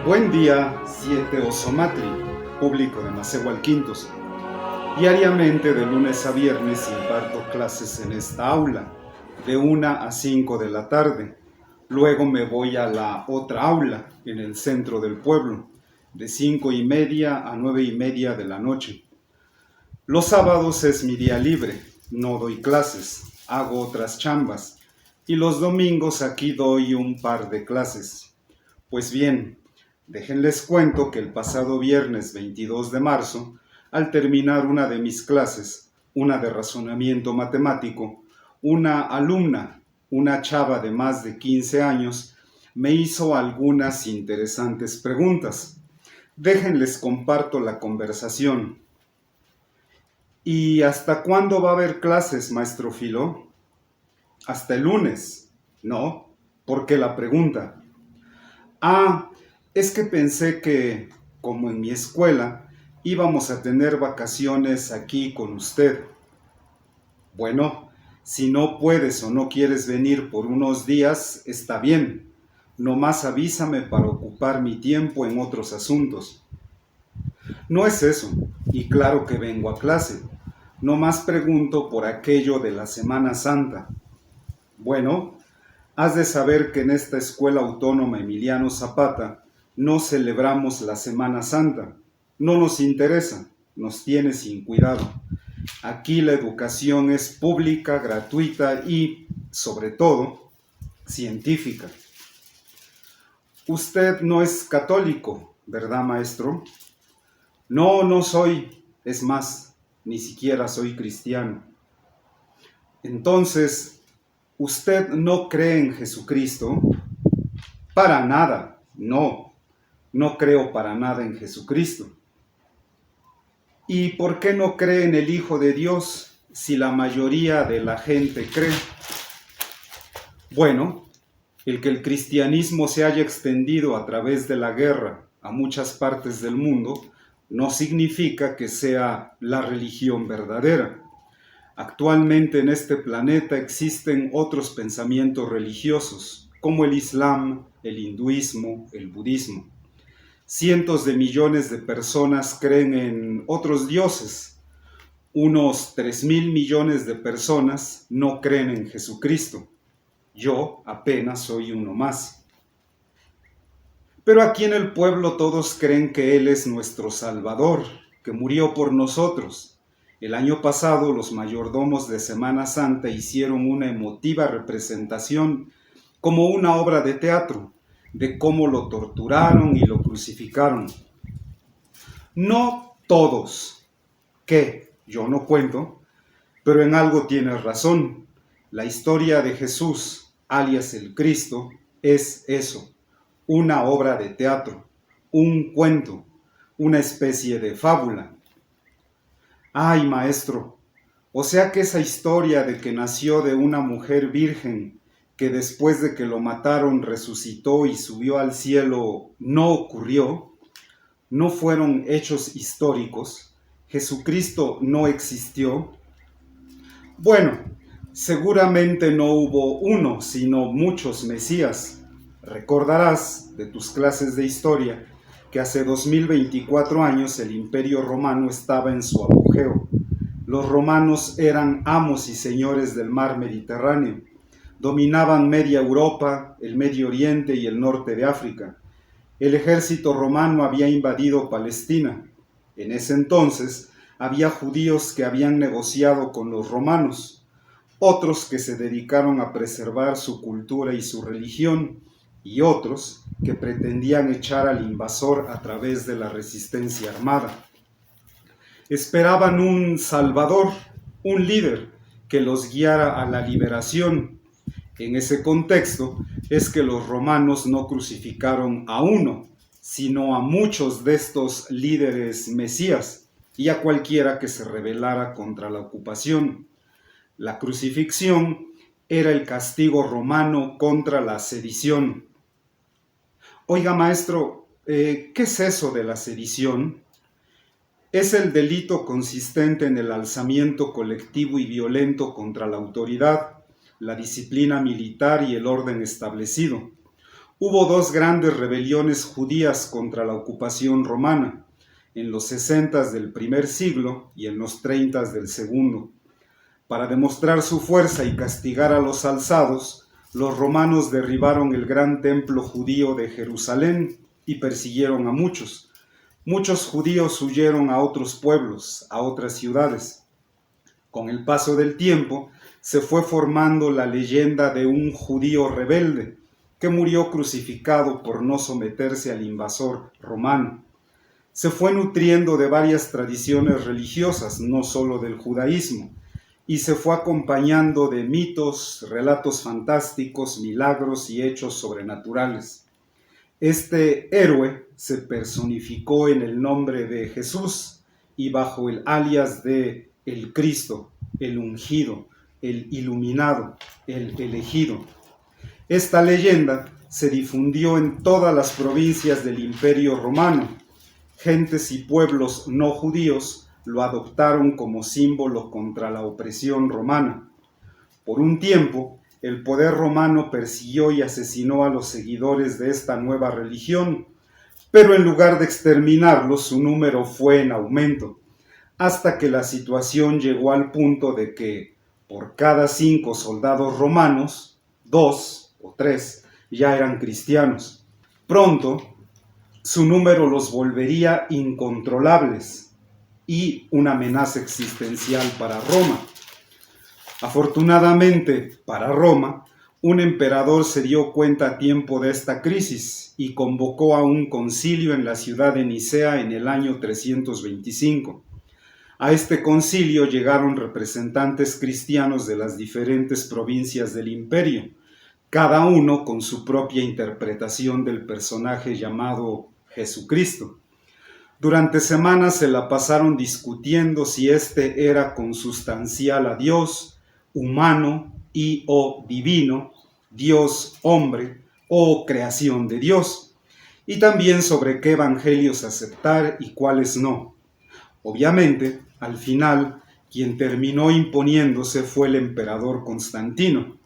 Buen día, 7 Osomatri, público de Macehualquintos. Diariamente, de lunes a viernes, imparto clases en esta aula, de 1 a 5 de la tarde. Luego me voy a la otra aula, en el centro del pueblo, de 5:30 a 9:30 de la noche. Los sábados es mi día libre, no doy clases, hago otras chambas, y los domingos aquí doy un par de clases. Pues bien, déjenles cuento que el pasado viernes 22 de marzo, al terminar una de mis clases, una de razonamiento matemático, una alumna, una chava de más de 15 años, me hizo algunas interesantes preguntas. Déjenles comparto la conversación. ¿Y hasta cuándo va a haber clases, maestro Filo? Hasta el lunes. No, ¿por qué la pregunta? Es que pensé que, como en mi escuela, íbamos a tener vacaciones aquí con usted. Bueno, si no puedes o no quieres venir por unos días, está bien. Nomás avísame para ocupar mi tiempo en otros asuntos. No es eso, y claro que vengo a clase. Nomás pregunto por aquello de la Semana Santa. Bueno, has de saber que en esta Escuela Autónoma Emiliano Zapata no celebramos la Semana Santa. No nos interesa, nos tiene sin cuidado. Aquí la educación es pública, gratuita y, sobre todo, científica. Usted no es católico, ¿verdad, maestro? No, no soy. Es más, ni siquiera soy cristiano. Entonces, ¿usted no cree en Jesucristo? Para nada, no. No creo para nada en Jesucristo. ¿Y por qué no cree en el Hijo de Dios si la mayoría de la gente cree? Bueno, el que el cristianismo se haya extendido a través de la guerra a muchas partes del mundo no significa que sea la religión verdadera. Actualmente en este planeta existen otros pensamientos religiosos, como el Islam, el hinduismo, el budismo. Cientos de millones de personas creen en otros dioses. Unos 3.000 millones de personas no creen en Jesucristo. Yo apenas soy uno más. Pero aquí en el pueblo todos creen que Él es nuestro Salvador, que murió por nosotros. El año pasado los mayordomos de Semana Santa hicieron una emotiva representación como una obra de teatro de cómo lo torturaron y lo crucificaron. No todos, que yo no cuento, pero en algo tienes razón. La historia de Jesús, alias el Cristo, es eso, una obra de teatro, un cuento, una especie de fábula. Ay, maestro, o sea que esa historia de que nació de una mujer virgen, que después de que lo mataron resucitó y subió al cielo, no ocurrió, no fueron hechos históricos, Jesucristo no existió. Bueno, seguramente no hubo uno, sino muchos Mesías. Recordarás de tus clases de historia que hace 2024 años el Imperio Romano estaba en su apogeo. Los romanos eran amos y señores del mar Mediterráneo. Dominaban media Europa, el Medio Oriente y el norte de África. El ejército romano había invadido Palestina. En ese entonces había judíos que habían negociado con los romanos, otros que se dedicaron a preservar su cultura y su religión, y otros que pretendían echar al invasor a través de la resistencia armada. Esperaban un salvador, un líder que los guiara a la liberación. En ese contexto es que los romanos no crucificaron a uno, sino a muchos de estos líderes mesías y a cualquiera que se rebelara contra la ocupación. La crucifixión era el castigo romano contra la sedición. Oiga, maestro, ¿qué es eso de la sedición? Es el delito consistente en el alzamiento colectivo y violento contra la autoridad, la disciplina militar y el orden establecido. Hubo dos grandes rebeliones judías contra la ocupación romana, en los 60 del primer siglo y en los 30 del segundo. Para demostrar su fuerza y castigar a los alzados, los romanos derribaron el gran templo judío de Jerusalén y persiguieron a muchos. Muchos judíos huyeron a otros pueblos, a otras ciudades. Con el paso del tiempo, se fue formando la leyenda de un judío rebelde que murió crucificado por no someterse al invasor romano. Se fue nutriendo de varias tradiciones religiosas, no solo del judaísmo, y se fue acompañando de mitos, relatos fantásticos, milagros y hechos sobrenaturales. Este héroe se personificó en el nombre de Jesús y bajo el alias de el Cristo, el ungido, el iluminado, el elegido. Esta leyenda se difundió en todas las provincias del Imperio Romano. Gentes y pueblos no judíos lo adoptaron como símbolo contra la opresión romana. Por un tiempo, el poder romano persiguió y asesinó a los seguidores de esta nueva religión, pero en lugar de exterminarlos, su número fue en aumento, hasta que la situación llegó al punto de que, por cada 5 soldados romanos, 2 o 3 ya eran cristianos. Pronto, su número los volvería incontrolables y una amenaza existencial para Roma. Afortunadamente para Roma, un emperador se dio cuenta a tiempo de esta crisis y convocó a un concilio en la ciudad de Nicea en el año 325. A este concilio llegaron representantes cristianos de las diferentes provincias del imperio, cada uno con su propia interpretación del personaje llamado Jesucristo. Durante semanas se la pasaron discutiendo si éste era consustancial a Dios, humano y o divino, Dios hombre o creación de Dios, y también sobre qué evangelios aceptar y cuáles no. Obviamente, al final, quien terminó imponiéndose fue el emperador Constantino.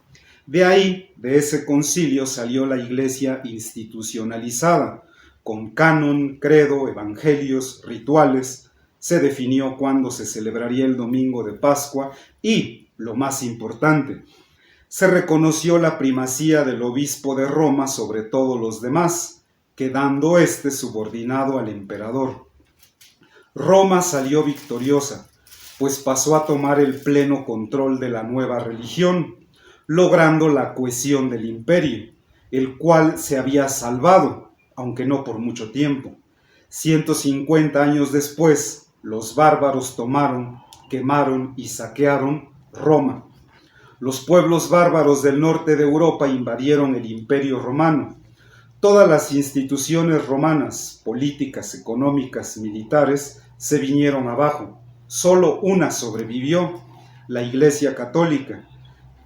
De ahí, de ese concilio, salió la iglesia institucionalizada, con canon, credo, evangelios, rituales. Se definió cuándo se celebraría el domingo de Pascua y, lo más importante, se reconoció la primacía del obispo de Roma sobre todos los demás, quedando éste subordinado al emperador. Roma salió victoriosa, pues pasó a tomar el pleno control de la nueva religión, logrando la cohesión del imperio, el cual se había salvado, aunque no por mucho tiempo. 150 años después, los bárbaros tomaron, quemaron y saquearon Roma. Los pueblos bárbaros del norte de Europa invadieron el imperio romano. Todas las instituciones romanas, políticas, económicas, militares, se vinieron abajo. Solo una sobrevivió, la Iglesia Católica.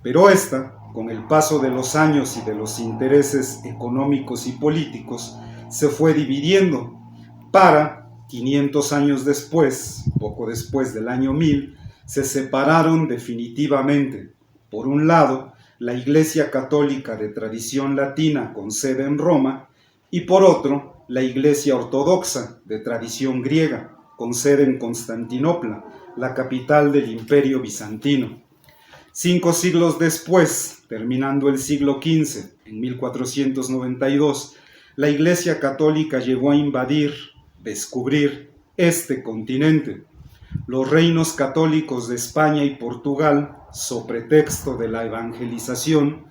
Pero esta, con el paso de los años y de los intereses económicos y políticos, se fue dividiendo para, 500 años después, poco después del año 1000, se separaron definitivamente. Por un lado, la Iglesia Católica de tradición latina con sede en Roma, y por otro, la Iglesia Ortodoxa de tradición griega con sede en Constantinopla, la capital del Imperio Bizantino. 5 siglos después, terminando el siglo XV, en 1492, la Iglesia Católica llegó a invadir, descubrir este continente. Los reinos católicos de España y Portugal, so pretexto de la evangelización,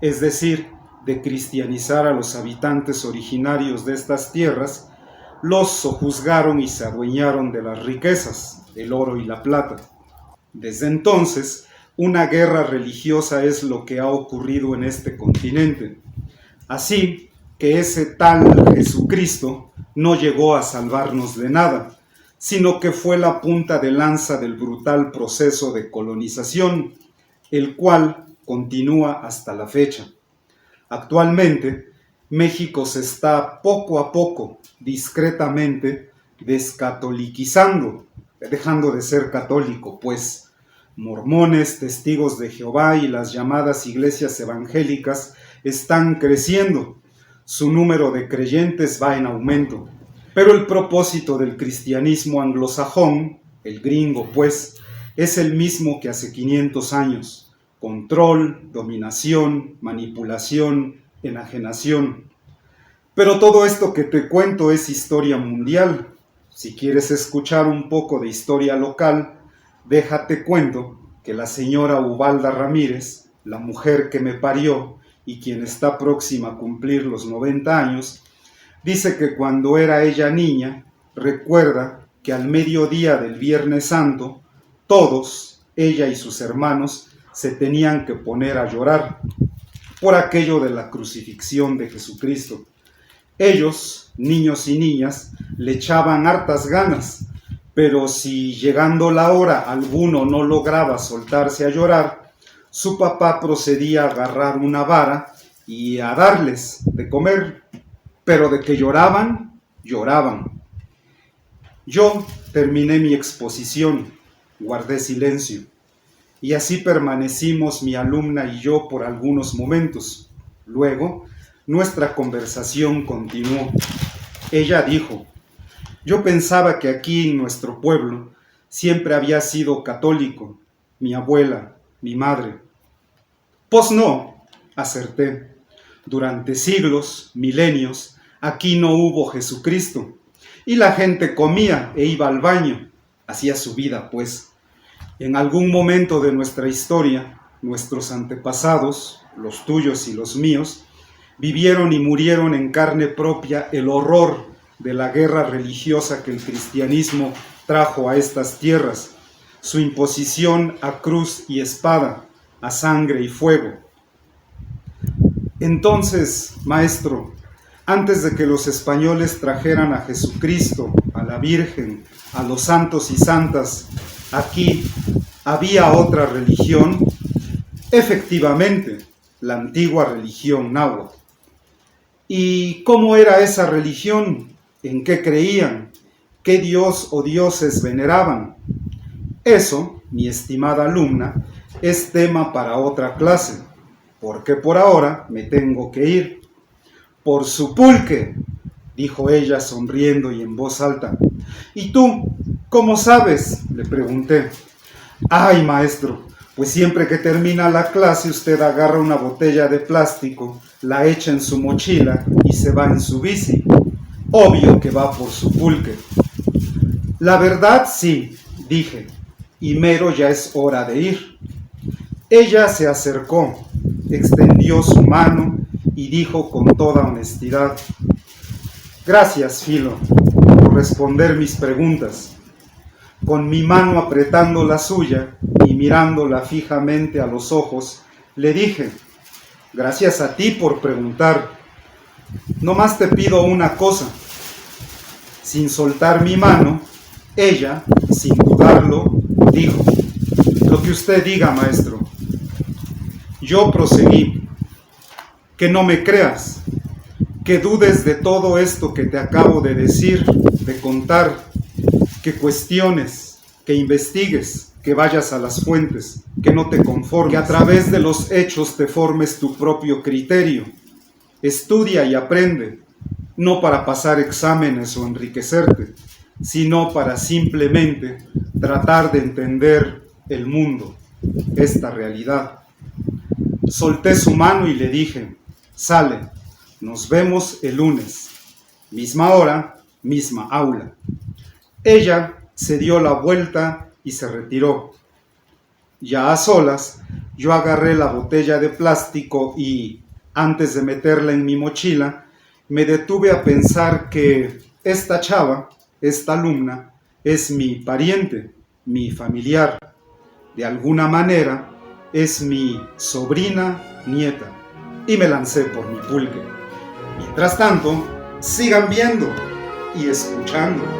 es decir, de cristianizar a los habitantes originarios de estas tierras, los sojuzgaron y se adueñaron de las riquezas, el oro y la plata. Desde entonces, una guerra religiosa es lo que ha ocurrido en este continente. Así que ese tal Jesucristo no llegó a salvarnos de nada, sino que fue la punta de lanza del brutal proceso de colonización, el cual continúa hasta la fecha. Actualmente, México se está poco a poco, discretamente, descatolicizando, dejando de ser católico, pues mormones, testigos de Jehová y las llamadas iglesias evangélicas están creciendo. su número de creyentes va en aumento. Pero el propósito del cristianismo anglosajón, el gringo pues, es el mismo que hace 500 años. Control, dominación, manipulación, enajenación. Pero todo esto que te cuento es historia mundial. Si quieres escuchar un poco de historia local, déjate cuento que la señora Ubalda Ramírez, la mujer que me parió y quien está próxima a cumplir los 90 años, dice que cuando era ella niña, recuerda que al mediodía del Viernes Santo, todos, ella y sus hermanos, se tenían que poner a llorar por aquello de la crucifixión de Jesucristo. Ellos, niños y niñas, le echaban hartas ganas, pero si llegando la hora alguno no lograba soltarse a llorar, su papá procedía a agarrar una vara y a darles de comer, pero de que lloraban, lloraban. Yo terminé mi exposición, guardé silencio, y así permanecimos mi alumna y yo por algunos momentos. Luego, nuestra conversación continuó. Ella dijo: yo pensaba que aquí en nuestro pueblo siempre había sido católico, mi abuela, mi madre. Pues no, acerté. Durante siglos, milenios, aquí no hubo Jesucristo. Y la gente comía e iba al baño, hacía su vida, pues. En algún momento de nuestra historia, nuestros antepasados, los tuyos y los míos, vivieron y murieron en carne propia el horror de la guerra religiosa que el cristianismo trajo a estas tierras, su imposición a cruz y espada, a sangre y fuego. Entonces, maestro, antes de que los españoles trajeran a Jesucristo, a la Virgen, a los santos y santas, aquí había otra religión. Efectivamente, la antigua religión náhuatl. ¿Y cómo era esa religión? ¿En qué creían? ¿Qué dios o dioses veneraban? Eso, mi estimada alumna, es tema para otra clase, porque por ahora me tengo que ir. Por su pulque, dijo ella sonriendo y en voz alta. ¿Y tú, cómo sabes?, le pregunté. Ay, maestro, pues siempre que termina la clase usted agarra una botella de plástico, la echa en su mochila y se va en su bici. Obvio que va por su pulque. La verdad sí, dije, y mero ya es hora de ir. Ella se acercó, extendió su mano y dijo con toda honestidad: gracias, Filo, por responder mis preguntas. Con mi mano apretando la suya y mirándola fijamente a los ojos, le dije: gracias a ti por preguntar. Nomás te pido una cosa. Sin soltar mi mano, ella, sin dudarlo, dijo: lo que usted diga, maestro. Yo proseguí: que no me creas, que dudes de todo esto que te acabo de decir, de contar, que cuestiones, que investigues, que vayas a las fuentes, que no te conformes, que a través de los hechos te formes tu propio criterio. Estudia y aprende, no para pasar exámenes o enriquecerte, sino para simplemente tratar de entender el mundo, esta realidad. Solté su mano y le dije: sale, nos vemos el lunes, misma hora, misma aula. Ella se dio la vuelta y se retiró. Ya a solas, yo agarré la botella de plástico y, antes de meterla en mi mochila, me detuve a pensar que esta chava, esta alumna, es mi pariente, mi familiar. De alguna manera, es mi sobrina nieta. Y me lancé por mi pulque. Mientras tanto, sigan viendo y escuchando.